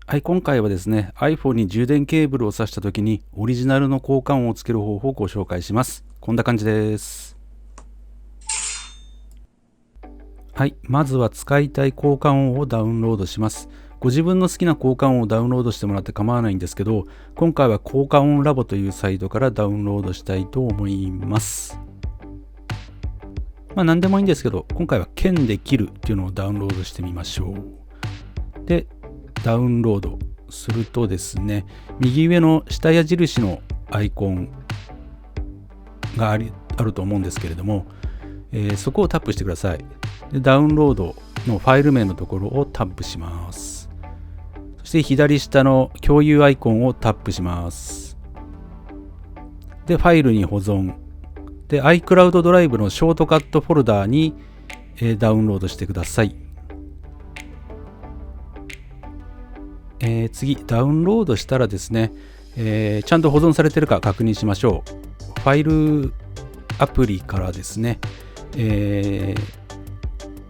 はい、今回はですね、iPhone に充電ケーブルを挿した時にオリジナルの交換音をつける方法をご紹介します。こんな感じです。はい、まずは使いたい交換音をダウンロードします。ご自分の好きな交換音をダウンロードしてもらって構わないんですけど、今回は交換音ラボというサイトからダウンロードしたいと思います。何でもいいんですけど、今回は剣で切るっていうのをダウンロードしてみましょう。で、ダウンロードするとですね、右上の下矢印のアイコンがあると思うんですけれども、そこをタップしてください。で、ダウンロードのファイル名のところをタップします。そして左下の共有アイコンをタップします。で、ファイルに保存。で、iCloud ドライブのショートカットフォルダーに、ダウンロードしてください。次、ダウンロードしたらですね、ちゃんと保存されているか確認しましょう。ファイルアプリからですね、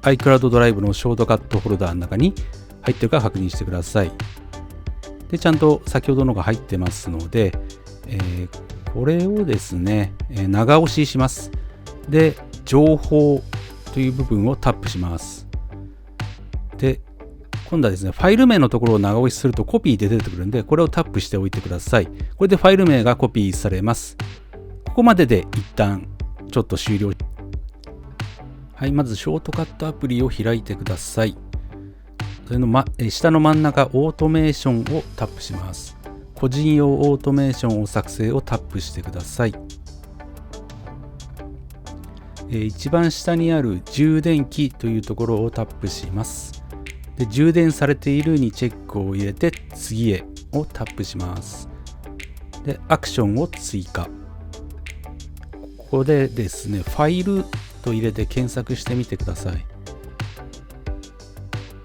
iCloud ドライブのショートカットフォルダーの中に入っているか確認してください。で、ちゃんと先ほどのが入ってますので、これをですね、長押しします。で、情報という部分をタップします。で、今度はですね、ファイル名のところを長押しするとコピーで出てくるんで、これをタップしておいてください。これでファイル名がコピーされます。ここまでで一旦ちょっと終了。はい、まずショートカットアプリを開いてください。それの、下の真ん中、オートメーションをタップします。個人用オートメーションを作成をタップしてください。一番下にある充電器というところをタップします。で、充電されているにチェックを入れて次へをタップします。で、アクションを追加。ここでですね、ファイルと入れて検索してみてください。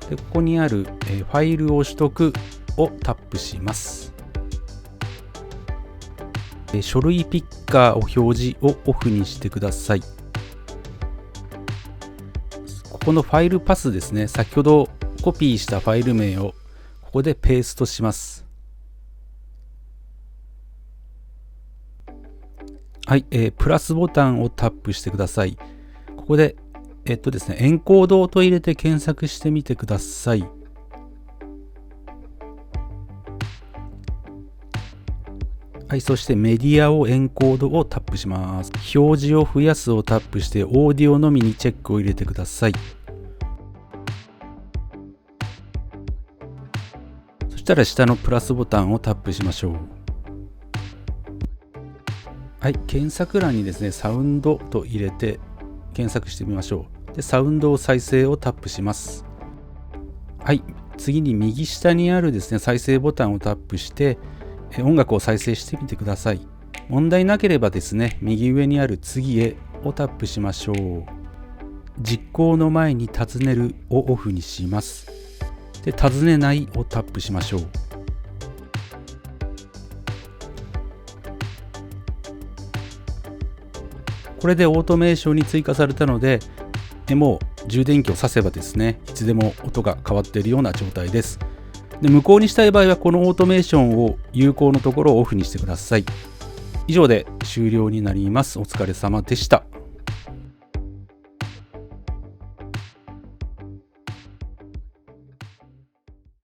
で、ここにある、ファイルを取得をタップします。書類ピッカーを表示をオフにしてください。ここのファイルパスですね、先ほどコピーしたファイル名をここでペーストします。はい、プラスボタンをタップしてください。ここで、ですね、エンコードと入れて検索してみてください。はい、そしてメディアをエンコードをタップします。表示を増やすをタップしてオーディオのみにチェックを入れてください。そしたら下のプラスボタンをタップしましょう。はい、検索欄にですね、サウンドと入れて検索してみましょう。で、サウンドを再生をタップします。はい、次に右下にあるですね、再生ボタンをタップして音楽を再生してみてください。問題なければですね、右上にある次へをタップしましょう。実行の前に尋ねるをオフにします。で、尋ねないをタップしましょう。これでオートメーションに追加されたので、もう充電器を挿せばですね、いつでも音が変わっているような状態です。で、無効にしたい場合はこのオートメーションを有効のところをオフにしてください。以上で終了になります。お疲れ様でした。